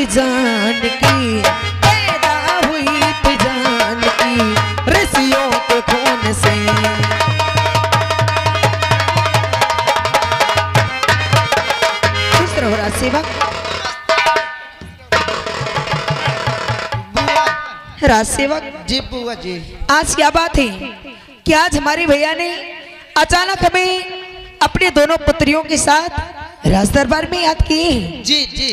जान की, पैदा हुई थी जान की ऋषियों के खून से। खुश रहो राज सेवक। राज सेवक जी बुआ जी, आज क्या बात है कि आज हमारे भैया ने अचानक हमें अपने दोनों पुत्रियों के साथ राज दरबार में याद किए हैं। जी जी,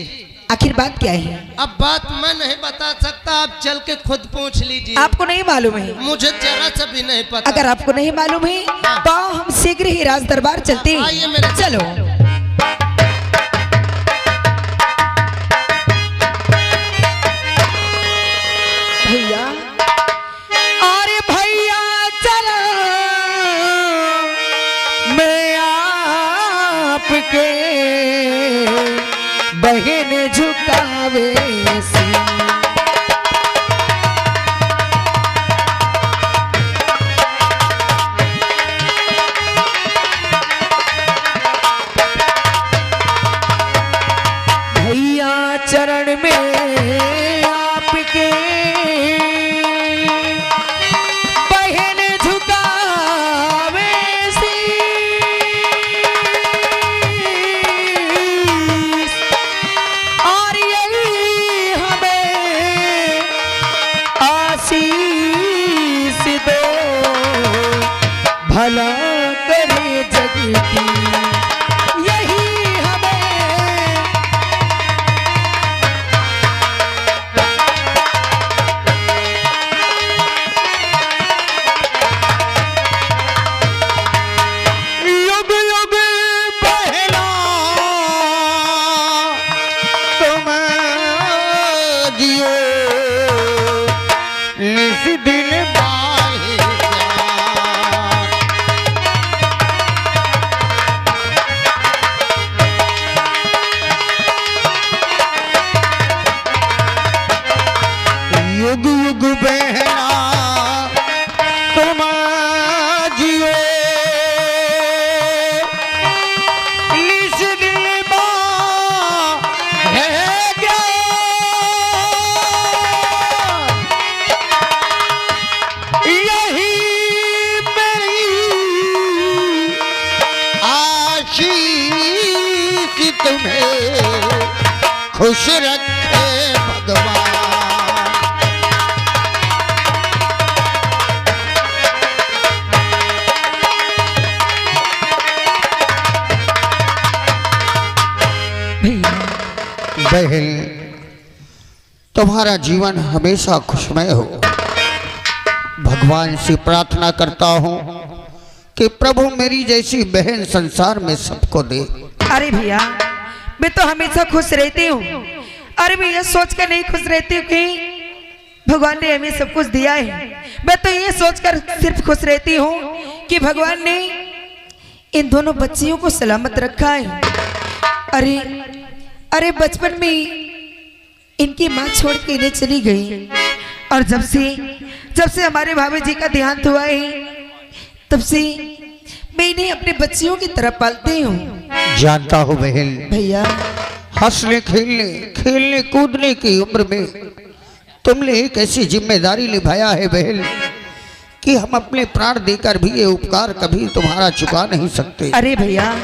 आखिर बात क्या है? अब बात मैं नहीं बता सकता, आप चल के खुद पूछ लीजिए। आपको नहीं मालूम है? मुझे जरा सा भी नहीं पता। अगर आपको नहीं मालूम है तो आओ हम शीघ्र ही राज दरबार चलते हैं। आइए मेरे चलो। भैया, अरे भैया चलो मैं आपके बहन झुकावे सी। भैया चरण में आपके बहन झुकावे शीश, और यही हमें आशीष दो, भला करे जग की यही हमें। युग युग बहना तुम जियो, निस दिन बाहे युग युग बहना तुम जियो, निस दिन बाहे यही मेरी आशीष तुम्हें खुश रखे भगवान। बहन, तुम्हारा जीवन हमेशा खुशमय हो। भगवान से प्रार्थना करता हूँ कि प्रभु मेरी जैसी बहन संसार में सबको दे। अरे भैया, मैं तो हमेशा खुश रहती हूँ। अरे मैं ये सोचकर नहीं खुश रहती हूँ कि भगवान ने हमें सब कुछ दिया है। मैं तो ये सोचकर सिर्फ खुश रहती हूँ कि भगवान ने इन दोनों बच्चियों को सलामत रखा है। अरे अरे बचपन में इनकी माँ छोड़ के इन्हें चली गई, और जब से हमारे भाभी जी का देहांत हुआ है तब से मैं इन्हें अपने बच्चियों की तरह पालती हूँ। जानता हूँ बहन, भैया हंसने खेलने कूदने की उम्र में तुमने एक ऐसी जिम्मेदारी निभाया है बहन कि हम अपने प्राण देकर भी ये उपकार कभी तुम्हारा चुका नहीं सकते। अरे भैया,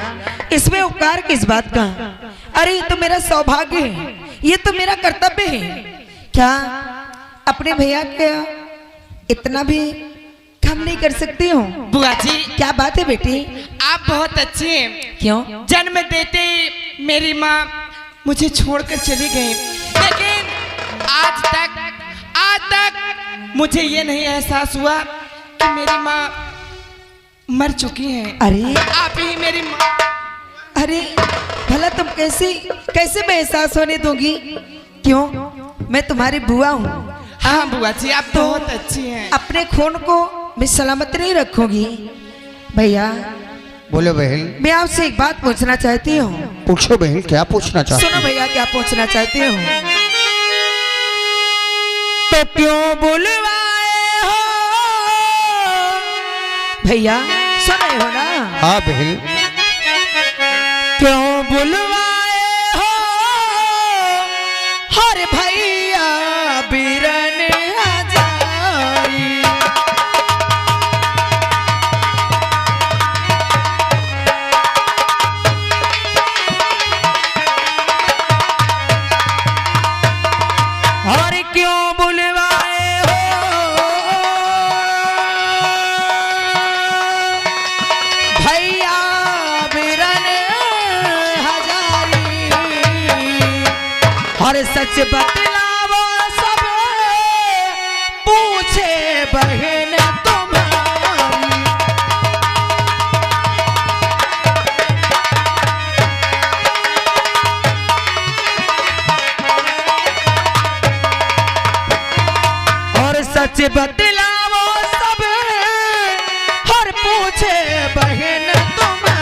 इसमें उपकार किस बात का? अरे ये तो मेरा सौभाग्य है, ये तो मेरा कर्तव्य है। क्या अपने भैया का इतना भी कम नहीं कर सकती हूँ? बुआ जी, क्या बात है बेटी? आप बहुत अच्छे हैं। क्यों? जन्म देते ही मेरी माँ मुझे छोड़कर चली गई, लेकिन आज तक मुझे ये नहीं एहसास हुआ कि मेरी माँ मर चुकी है। अरे आप ही मेरी माँ। अरे भला तुम कैसे मैं एहसास होने दूंगी? क्यों? मैं तुम्हारी बुआ हूँ। हाँ बुआ जी, आप तो बहुत अच्छी हैं। अपने खून को मैं सलामत नहीं रखूंगी। भैया बोलो बहन। मैं आपसे एक बात पूछना चाहती हूँ। पूछो बहन, क्या पूछना चाहती? सुनो भैया, क्या पूछना चाहती हूँ? तो क्यों बुलवाए हो भैया? सुन रहे हो ना? हाँ बहन। क्यों बुलवाए हो हर भैया बीरन हजारी। और क्यों बुलवाए हो भैया बीरन हजारी। और सच बतलावो सब पूछे बहन तुम्हारी। और सच बतलावो सब हर पूछे बहन तुम्हारी।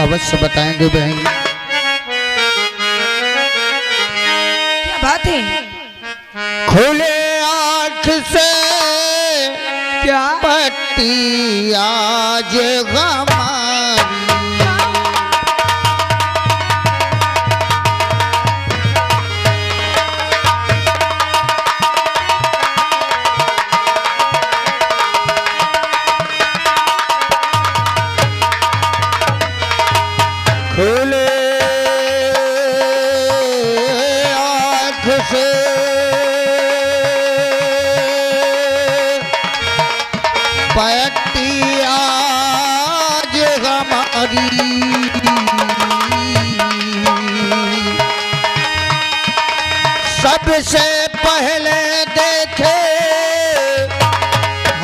अवश्य बताएंगे बहन। क्या बात है? खुले आँख से क्या पट्टी आज हमारी। खुले आँख से पट्टी आज हमारी। सबसे पहले देखे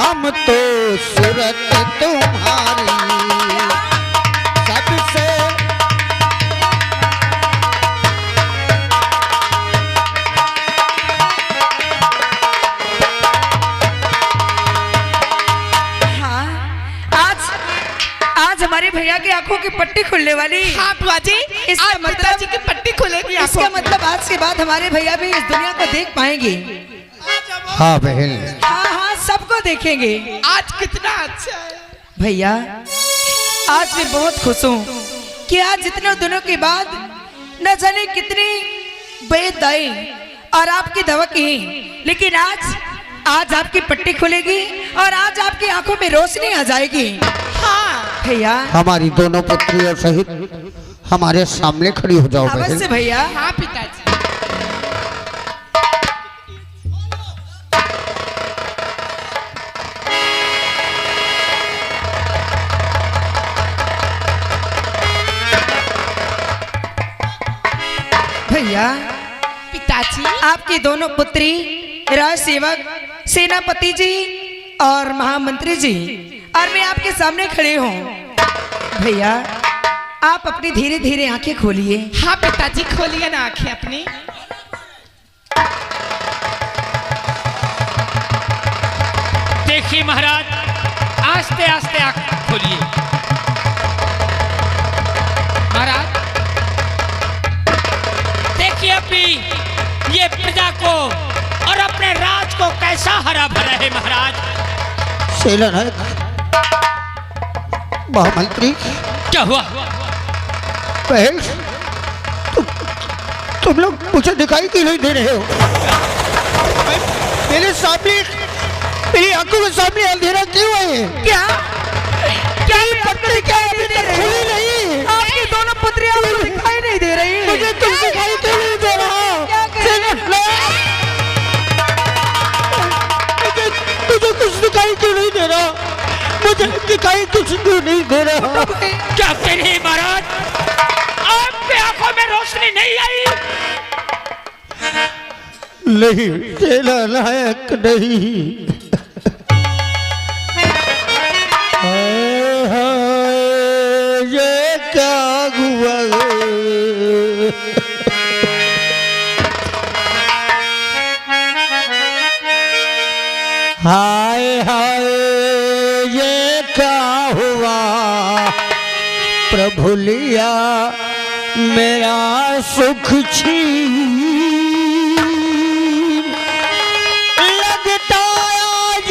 हम तो सूरत तुम्हारी। सबसे हाँ, आज हमारे भैया की आंखों की पट्टी खुलने वाली। हाँ बुआ जी, इसका आज मतलब- पिताजी की पट्टी खुलेगी। इसका मतलब आज के बाद हमारे भैया भी इस दुनिया को देख पाएंगे। हाँ बहन, हाँ हाँ, सबको देखेंगे। आज कितना अच्छा है भैया, आज मैं बहुत खुश हूँ कि आज इतने दिनों के बाद न जाने कितनी बेद आई और आपकी दवा की, लेकिन आज आपकी पट्टी खुलेगी और आज आपकी आंखों में रोशनी आ जाएगी। हाँ भैया, हमारी दोनों पुत्रियों सहित हमारे सामने खड़ी हो जाओ अवश्य बहन। भैया। हाँ पिताजी। भैया, पिताजी आपकी दोनों पुत्री राज सेवक सेनापति जी और महामंत्री जी और मैं आपके सामने खड़े हूँ। भैया, आप अपनी धीरे धीरे आंखें खोलिए। हाँ पिताजी, खोलिए ना आंखें अपनी। देखिए महाराज, आस्ते आस्ते आंख खोलिए। महाराज देखिए अभी ये प्रजा को और अपने राज को कैसा हरा भरा है महाराज। सेलन है महामंत्री। क्या हुआ? बहन, तुम लोग मुझे दिखाई क्यों नहीं दे रहे हो? मेरे सामने, मेरी आंखों के सामने अंधेरा क्यों है? क्या ये पत्नी क्या अभी तक खुली नहीं? आपकी दोनों पुत्रियां आपको दिखाई नहीं दे रही। मुझे तुम दिखाई क्यों नहीं दे रहा? क्या कह रहे मुझे कुछ दिखाई क्यों नहीं दे रहा? मुझे दिखाई कुछ क्यों नहीं दे रहा? क्या कह रहे हैं महाराज? आपकी आंखों में रोशनी नहीं आई? नहीं, तेरा लायक नहीं। हाय हाय, ये क्या हुआ? हाय हाय, ये क्या हुआ? प्रभु लिया मेरा सुख छीन। लगता आज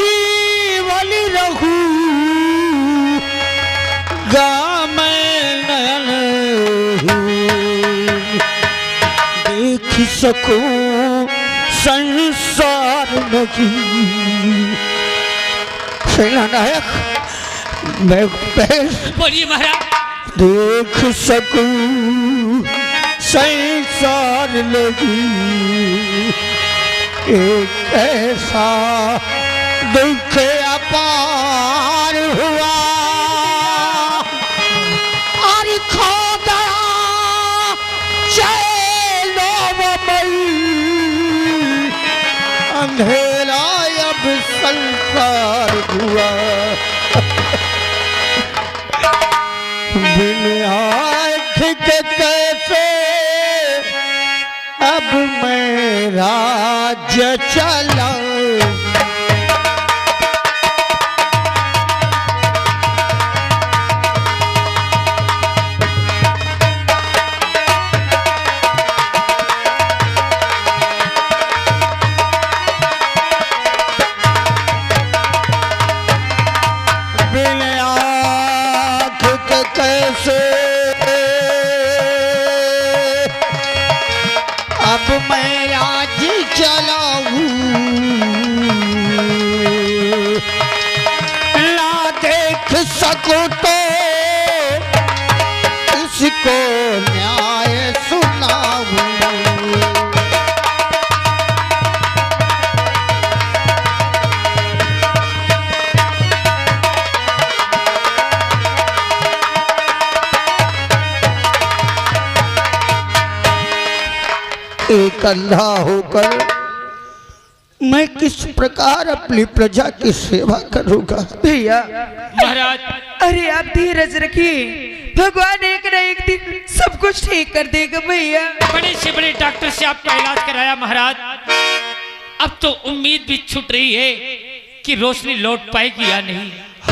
देख सकूं संसार नहीं। सेनानायक मैं बोलिए महाराज। देख सकूं संसार नहीं, एक ऐसा दुख अपार हुआ और खो गया चैनो मई, अंधेरा अब संसार हुआ। बिन आँख के कैसे अब मैं राज्य चलाऊं। बिन आँख के कैसे अब मैं राज्य चलाऊं। ना देख सकूं तो इसको न्याय सुनाऊं। एक अंधा होकर मैं किस प्रकार अपनी प्रजा की सेवा करूंगा। भैया महाराज अरे आप धीरज रखिए, भगवान एक न एक दिन सब कुछ ठीक कर देगा भैया। बड़े से बड़े डॉक्टर से आपका इलाज कराया महाराज, अब तो उम्मीद भी छूट रही है कि रोशनी लौट पाएगी या नहीं।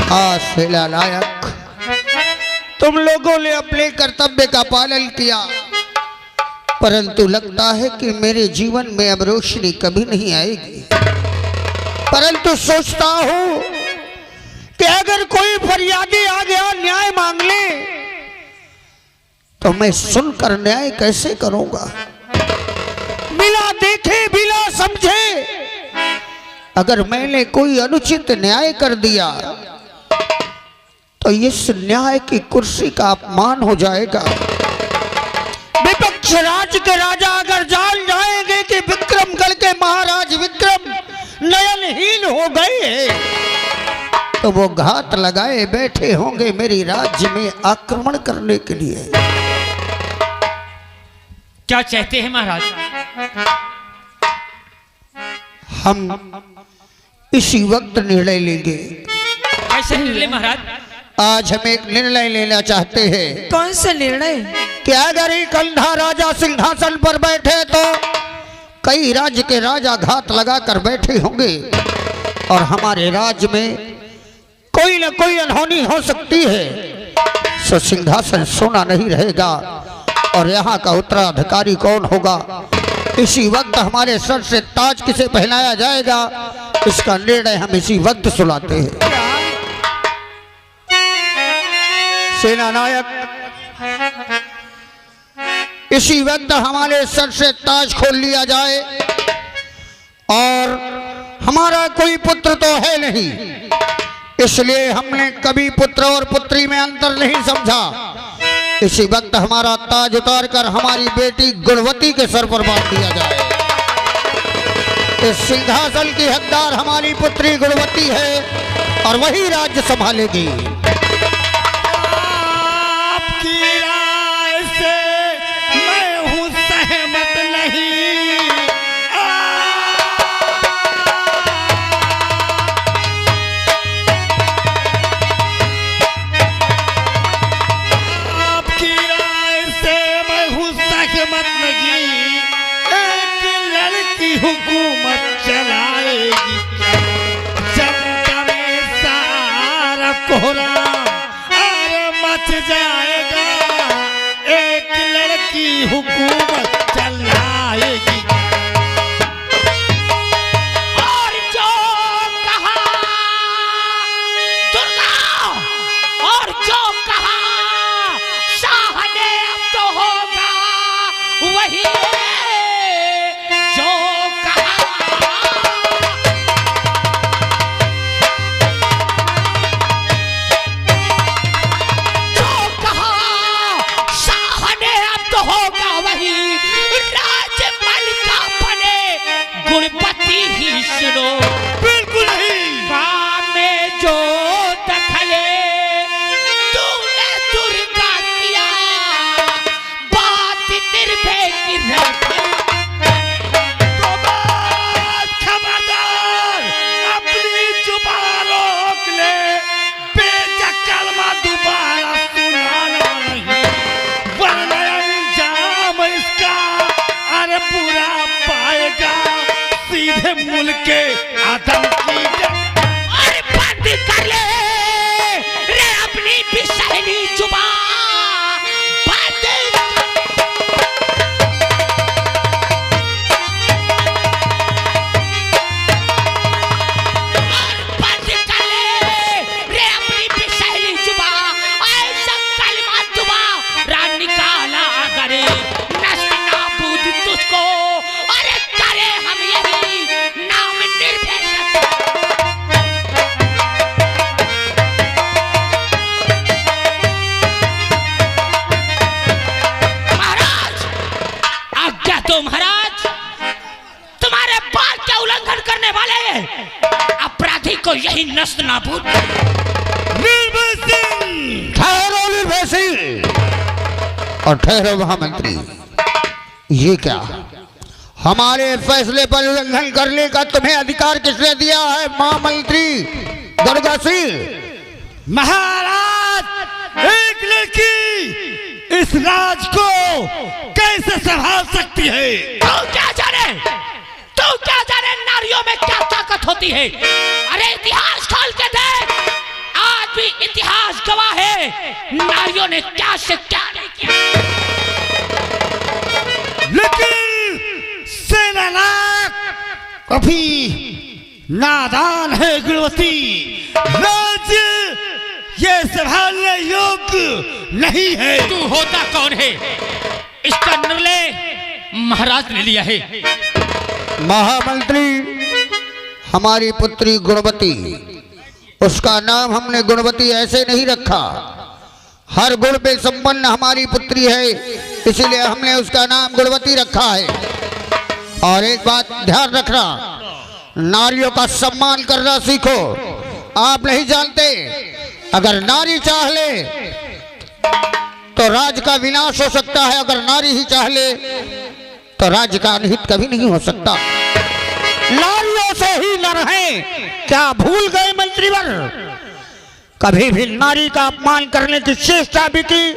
हाँ सेनानायक, तुम लोगों ने अपने कर्तव्य का पालन किया, परंतु लगता है कि मेरे जीवन में अब रोशनी कभी नहीं आएगी। परंतु सोचता हूं कि अगर कोई फरियादी आ गया न्याय मांग ले तो मैं सुनकर न्याय कैसे करूंगा। बिना देखे बिना समझे अगर मैंने कोई अनुचित न्याय कर दिया तो इस न्याय की कुर्सी का अपमान हो जाएगा। विपक्ष राज के राजा अगर जान जाएंगे कि विक्रमगढ़ के महाराज विक्रम नयनहीन हो गए तो वो घात लगाए बैठे होंगे मेरी राज्य में आक्रमण करने के लिए। क्या चाहते हैं महाराज? हम इसी वक्त निर्णय लेंगे। कैसे निर्णय महाराज? आज हम एक निर्णय लेना चाहते हैं। कौन सा निर्णय? कि अगर एक अंधा राजा सिंहासन पर बैठे तो कई राज्य के राजा घात लगा कर बैठे होंगे और हमारे राज्य में कोई न कोई अनहोनी हो सकती है, तो सिंहासन सोना नहीं रहेगा और यहाँ का उत्तराधिकारी कौन होगा। इसी वक्त हमारे सर से ताज किसे पहनाया जाएगा, इसका निर्णय हम इसी वक्त सुनाते हैं। सेनानायक, इसी वक्त हमारे सर से ताज खोल लिया जाए और हमारा कोई पुत्र तो है नहीं, इसलिए हमने कभी पुत्र और पुत्री में अंतर नहीं समझा। इसी वक्त हमारा ताज उतार कर हमारी बेटी गुणवती के सर पर बांध दिया जाए। इस सिंहासन की हकदार हमारी पुत्री गुणवती है और वही राज्य संभालेगी। आपकी राय से मैं हूँ सहमत नहीं। आपकी राय से मैं हूँ सहमत नहीं। एक लड़की हुकूमत चलाएगी, जनता में सारा कोहराम और मच जाएगा। एक लड़की हुकूमत चलाएगी और जो कहा दुर्गा और जो कहा शाह ने अब तो होगा वही सुनो। बिल्कुल नहीं। काम में जो दखले तूने दुर्गा किया, बात निर्भय की रख। खबरदार, अपनी जुबान रोक ले, बेटा कलमा दोबारा सुनाना नहीं, वरना अंजाम इसका अरे बुरा पाएगा, सीधे मुल्क के आदम की। अरे बंद कर ले रे अपनी बिसहली जुबान, बंद कर ले रे अपनी बिसहली जुबान, ऐसा कलमा दोबारा निकाला करे नष्ट नाबूद तुझको, अरे करे हम यही नाम निर्भय। महाराज आज्ञा दो महाराज, तुम्हारे बात का उल्लंघन करने वाले अपराधी को यही नष्ट नाबूद। निर्भय सिंह, ठहरो निर्भय सिंह, और ठहरो महामंत्री। ये क्या, हमारे फैसले पर उल्लंघन करने का तुम्हें अधिकार किसने दिया है महामंत्री दुर्गा सिंह? महाराज एक लड़की इस राज को कैसे संभाल सकती है? तू क्या जाने नारियों में क्या ताकत होती है? अरे इतिहास खोल के देख, आज भी इतिहास गवाह है नारियों ने क्या से क्या नहीं किया। लेकिन सेनानायक अभी नादान है गुणवती, राज्य ये संभालने योग्य नहीं है। तू होता कौन है? इसका निर्णय महाराज ने लिया है। महामंत्री, हमारी पुत्री गुणवती, उसका नाम हमने गुणवती ऐसे नहीं रखा, हर गुण पे संपन्न हमारी पुत्री है, इसीलिए हमने उसका नाम गुणवती रखा है। और एक बात ध्यान रखना, नारियों का सम्मान करना सीखो। आप नहीं जानते, अगर नारी चाह ले तो राज्य का विनाश हो सकता है, अगर नारी ही चाह ले तो राज्य का अनहित कभी नहीं हो सकता। नारियों से ही न रहे, क्या भूल गए मंत्रीवर? कभी भी नारी का अपमान करने की चेष्टा भी की,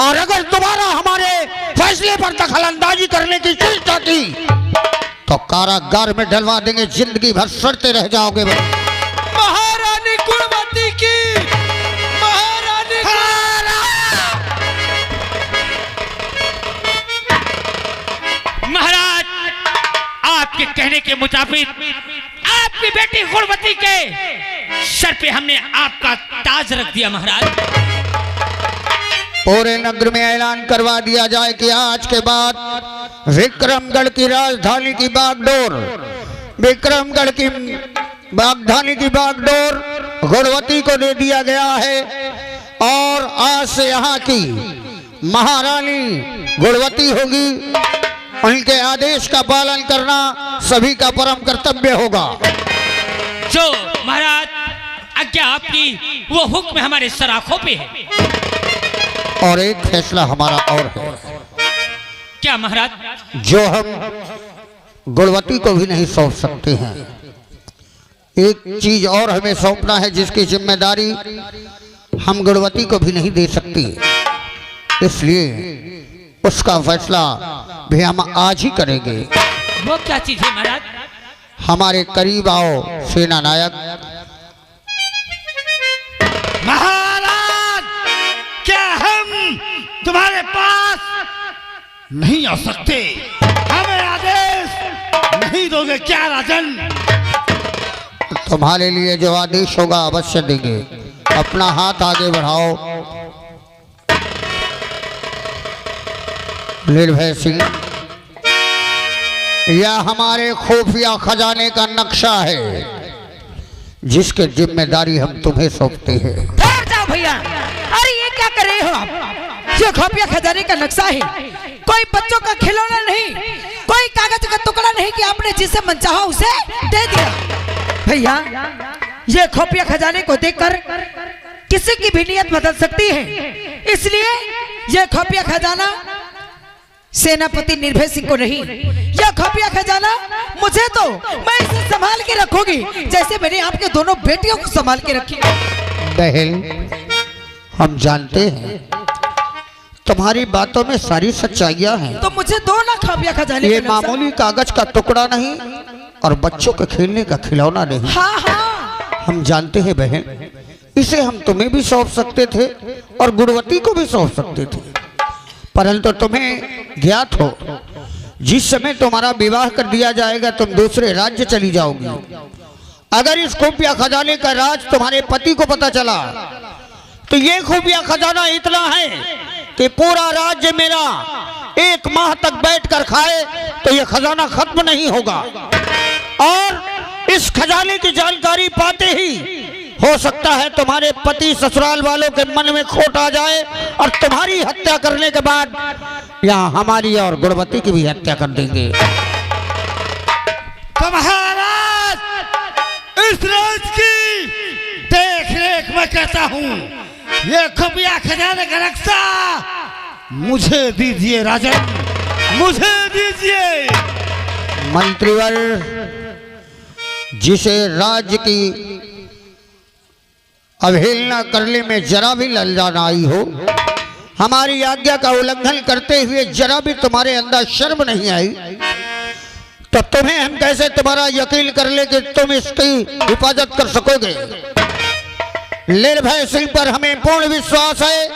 और अगर दोबारा हमारे फैसले पर दखलंदाजी करने की चेष्टा की तो कारागार में डलवा देंगे, जिंदगी भर सड़ते रह जाओगे। महारानी गुणवती की, महारानी महाराज, आपके कहने के मुताबिक आपकी बेटी गुणवती के सर पे हमने आपका ताज रख दिया। महाराज, पूरे नगर में ऐलान करवा दिया जाए कि आज के बाद विक्रमगढ़ की राजधानी की बागडोर, विक्रमगढ़ की राजधानी की बागडोर गुणवती को दे दिया गया है, और आज से यहाँ की महारानी गुणवती होगी। उनके आदेश का पालन करना सभी का परम कर्तव्य होगा। जो महाराज आज्ञा आपकी, वो हुक्म हमारे सराखों पे है। और एक फैसला हमारा और है, क्या महाराज? जो हम गुणवती को भी नहीं सौंप सकते हैं। एक चीज और हमें सौंपना है, जिसकी जिम्मेदारी हम गुणवती को भी नहीं दे सकती, इसलिए उसका फैसला भी हम आज ही करेंगे। वो क्या चीज है महाराज? हमारे करीब आओ सेना नायक। महाराज, क्या हम तुम्हारे पास नहीं आ सकते? हमें आदेश नहीं दोगे क्या राजन? तुम्हारे लिए जो आदेश होगा अवश्य देंगे। अपना हाथ आगे बढ़ाओ। निर्भय सिंह, यह हमारे खुफिया खजाने का नक्शा है, जिसकी जिम्मेदारी हम तुम्हें सौंपते हैं। ठहर जाओ भैया, अरे ये क्या कर रहे हो आप? ये खुफिया खजाने का नक्शा है, कोई बच्चों का खिलौना नहीं, कोई कागज का टुकड़ा नहीं कि आपने जिसे मन चाहा उसे दे दिया। भैया, ये खुफिया खजाने को देखकर किसी की भी नियत बदल सकती है, इसलिए यह खुफिया खजाना सेनापति निर्भय सिंह को नहीं, यह खुफिया खजाना मुझे तो मैं इसे संभाल के रखूंगी जैसे मैंने आपके दोनों बेटियों को संभाल के रखी। बहन, हम जानते हैं तुम्हारी बातों में सारी सच्चाइयां हैं। तो मुझे दो ना खुफिया खजाने ये का नक्शा। मामूली कागज का टुकड़ा नहीं और बच्चों के खेलने का खिलौना नहीं। हाँ हाँ, हम जानते हैं बहन, इसे हम तुम्हें भी सौंप सकते थे और गुणवती को भी सौंप सकते थे, परंतु तुम्हें ज्ञात हो जिस समय तुम्हारा विवाह कर दिया जाएगा तुम दूसरे राज्य चली जाओगी। अगर इस खुफिया खजाने का राज तुम्हारे पति को पता चला तो ये खुफिया खजाना इतना है कि पूरा राज्य मेरा 1 माह तक बैठकर खाए तो ये खजाना खत्म नहीं होगा। और इस खजाने की जानकारी पाते ही हो सकता है तुम्हारे पति ससुराल वालों के मन में खोट आ जाए और तुम्हारी हत्या करने के बाद यहाँ हमारी और गुणवती की भी हत्या कर देंगे। तो महाराज, इस राज की देख रेख मैं कहता हूँ, ये खुफिया खजाने का नक्शा मुझे दीजिए राजन, मुझे दीजिए। मंत्रीवर, जिसे राज्य की अवहेलना करने में जरा भी ललजान आई हो, हमारी आज्ञा का उल्लंघन करते हुए जरा भी तुम्हारे अंदर शर्म नहीं आई, तो तुम्हें हम कैसे तुम्हारा यकीन कर ले कि तुम इसकी हिफाजत कर सकोगे। निर्भय सिंह पर हमें पूर्ण विश्वास है,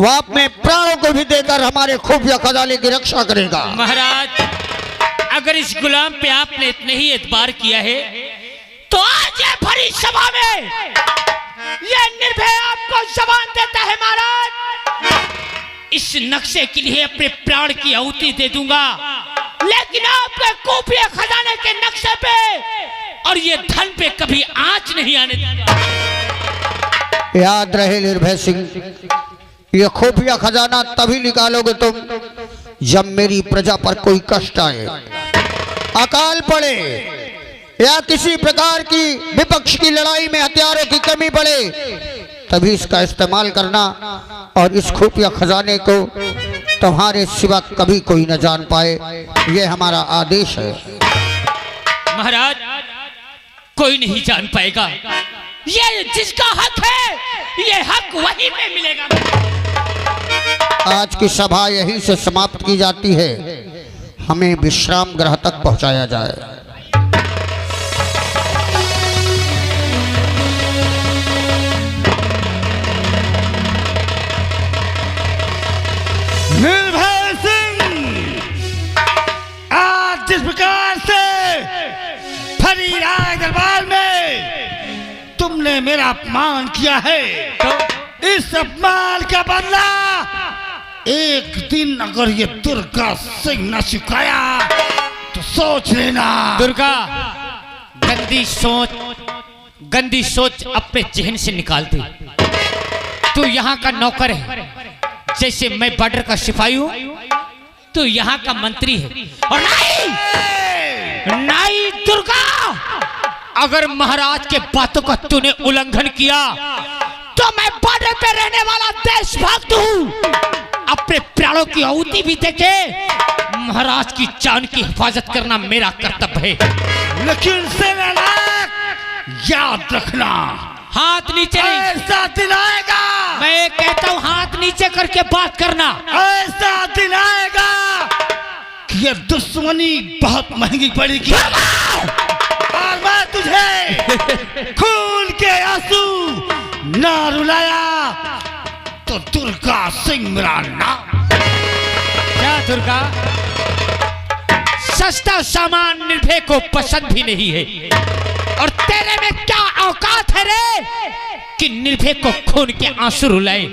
वह अपने प्राणों को भी देकर हमारे खुफिया खजाने की रक्षा करेगा। महाराज, अगर इस गुलाम पे आपने इतने ही एतबार किया है तो आज ये भरी सभा में ये निर्भय आपको जबान देता है महाराज, इस नक्शे के लिए अपने प्राण की आहुति दे दूंगा, लेकिन आपके खुफिया खजाने के नक्शे पे और ये धन पे कभी आंच नहीं आने दूंगा। याद रहे निर्भय सिंह, ये खुफिया खजाना तभी निकालोगे तुम जब मेरी प्रजा पर कोई कष्ट आए, अकाल पड़े या किसी प्रकार की विपक्ष की लड़ाई में हथियारों की कमी पड़े, तभी इसका इस्तेमाल करना और इस खुफिया खजाने को तुम्हारे सिवा कभी कोई न जान पाए, यह हमारा आदेश है। महाराज, कोई नहीं जान पाएगा, ये जिसका हक है ये हक वही पे मिलेगा। आज की सभा यहीं से समाप्त की जाती है, हमें विश्राम गृह तक पहुंचाया जाए। निर्भय सिंह, आज जिस प्रकार से फरी राय दरबार में तुमने मेरा अपमान किया है, इस अपमान का बदला एक दिन अगर ये दुर्गा सिंह न चुकाया तो सोच लेना। दुर्गा, गंदी सोच अपने जहन से निकाल दे। तू यहाँ का नौकर है, जैसे मैं बॉर्डर का सिपाही हूँ, तू यहाँ का मंत्री है। और नहीं दुर्गा, अगर महाराज के बातों का तूने उल्लंघन किया तो मैं बॉर्डर पे रहने वाला देशभक्त हूँ, अपने प्राणों की आहुति भी देके महाराज की जान की हिफाजत करना मेरा कर्तव्य है। लेकिन सेनानायक, याद रखना, हाथ नीचे नहीं। ऐसा दिन आएगा, मैं कहता हूँ हाथ नीचे करके बात करना। ऐसा दिन आएगा कि ये दुश्मनी बहुत महंगी पड़ेगी और मैं तुझे खून के आंसू ना रुलाया तो दुर्गा सिंह मेरा नाम। क्या दुर्गा, सस्ता सामान निर्भय को पसंद भी नहीं है, और तेरे में क्या औकात है रे कि निर्भय को खून के आंसू रुलाए।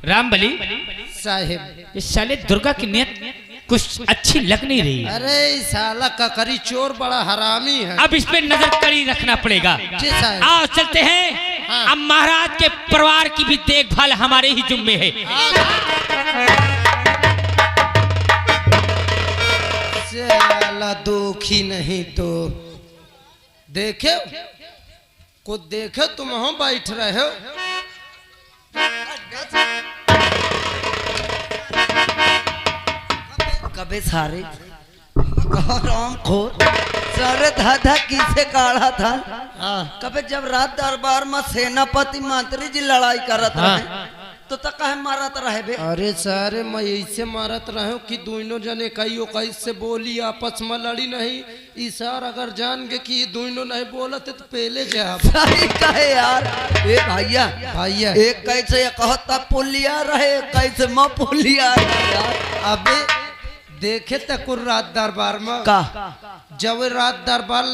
रामबली साहिब, ये साले दुर्गा की नियत कुछ अच्छी लग नहीं रही है। अरे साला ककरी चोर बड़ा हरामी है। अब इस पे नजर कड़ी रखना पड़ेगा। जी साहब। आओ चलते हैं अब महाराज के परिवार की भी देखभाल हमारे ही जिम्मे है। साला दुखी नहीं तो देखे को देखे तुम वहां बैठ रहे हो। कबे सारे राम खोर सारे धाधा किसे काढ़ा था। कबे जब रात दरबार में सेनापति मंत्री जी लड़ाई करत रहे तो कहे मारत रहे बे। अरे सारे मैं ऐसे मारत रहे हो कि दोनों जने कई से बोली आपस में लड़ी नहीं। ईसार अगर जान के कि दोनों नहीं बोलते तो पहले जा सही कहे यार। ए भैया भैया एक कैसे कहता पुलिया रहे कैसे म पुलिया रहे यार। अबे देखे तक रात दरबार में का जब रात दरबार